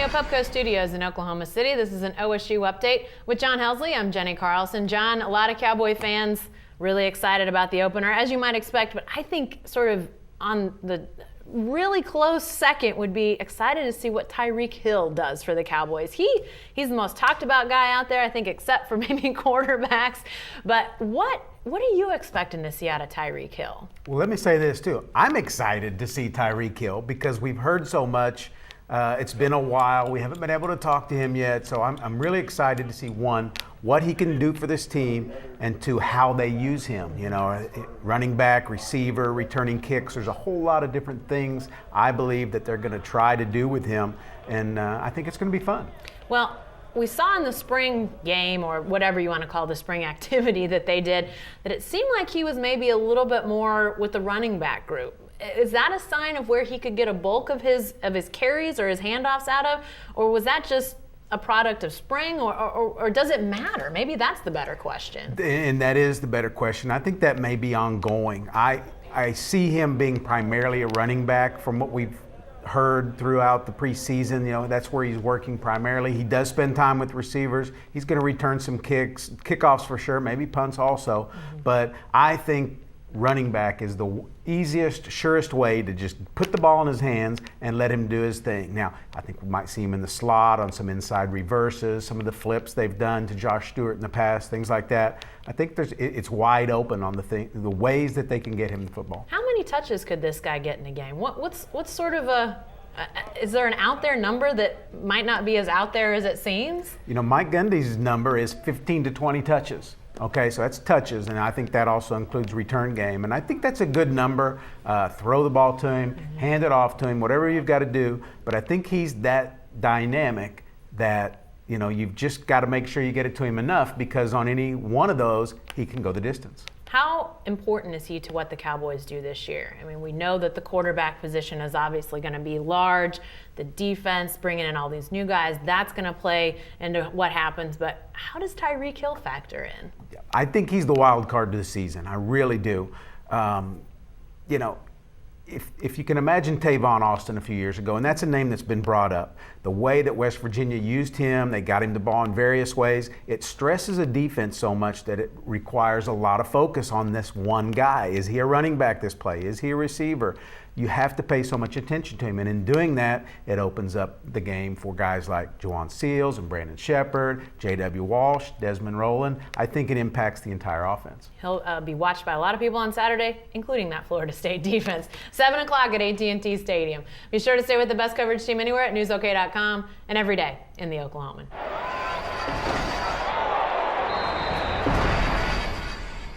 Pupco Studios in Oklahoma City. This is an OSU update with John Helsley. I'm Jenny Carlson. John, a lot of Cowboy fans really excited about the opener, as you might expect, but I think sort of on the really close second would be excited to see what Tyreek Hill does for the Cowboys. He's the most talked about guy out there, I think, except for maybe quarterbacks. But what are you expecting to see out of Tyreek Hill? Well, let me say this too. I'm excited to see Tyreek Hill because we've heard so much. It's been a while. We haven't been able to talk to him yet. So I'm really excited to see, one, what he can do for this team, and two, how they use him. You know, running back, receiver, returning kicks. There's a whole lot of different things I believe that they're going to try to do with him. And I think it's going to be fun. Well, we saw in the spring game, or whatever you want to call the spring activity that they did, that it seemed like he was maybe a little bit more with the running back group. Is that a sign of where he could get a bulk of his carries or his handoffs out of? Or was that just a product of spring, or does it matter? Maybe that's the better question. And that is the better question. I think that may be ongoing. I see him being primarily a running back from what we've heard throughout the preseason. You know, that's where he's working primarily. He does spend time with receivers. He's going to return some kickoffs for sure, maybe punts also. But I think running back is the easiest, surest way to just put the ball in his hands and let him do his thing. Now, I think we might see him in the slot on some inside reverses, some of the flips they've done to Josh Stewart in the past, things like that. I think it's wide open on the ways that they can get him the football. How many touches could this guy get in a game? What's sort of is there an out there number that might not be as out there as it seems? You know, Mike Gundy's number is 15 to 20 touches. Okay, so that's touches, and I think that also includes return game. And I think that's a good number. Throw the ball to him, hand it off to him, whatever you've got to do. But I think he's that dynamic that, you know, you've just got to make sure you get it to him enough, because on any one of those, he can go the distance. How important is he to what the Cowboys do this year? I mean, we know that the quarterback position is obviously going to be large. The defense, bringing in all these new guys, that's going to play into what happens. But how does Tyreek Hill factor in? I think he's the wild card to the season. I really do. You know, if you can imagine Tavon Austin a few years ago, and that's a name that's been brought up, the way that West Virginia used him, they got him the ball in various ways, it stresses a defense so much that it requires a lot of focus on this one guy. Is he a running back this play? Is he a receiver? You have to pay so much attention to him, and in doing that, it opens up the game for guys like Juwan Seals and Brandon Shepard, J.W. Walsh, Desmond Rowland. I think it impacts the entire offense. He'll be watched by a lot of people on Saturday, including that Florida State defense. 7 o'clock at AT&T Stadium. Be sure to stay with the best coverage team anywhere at newsok.com and every day in the Oklahoman.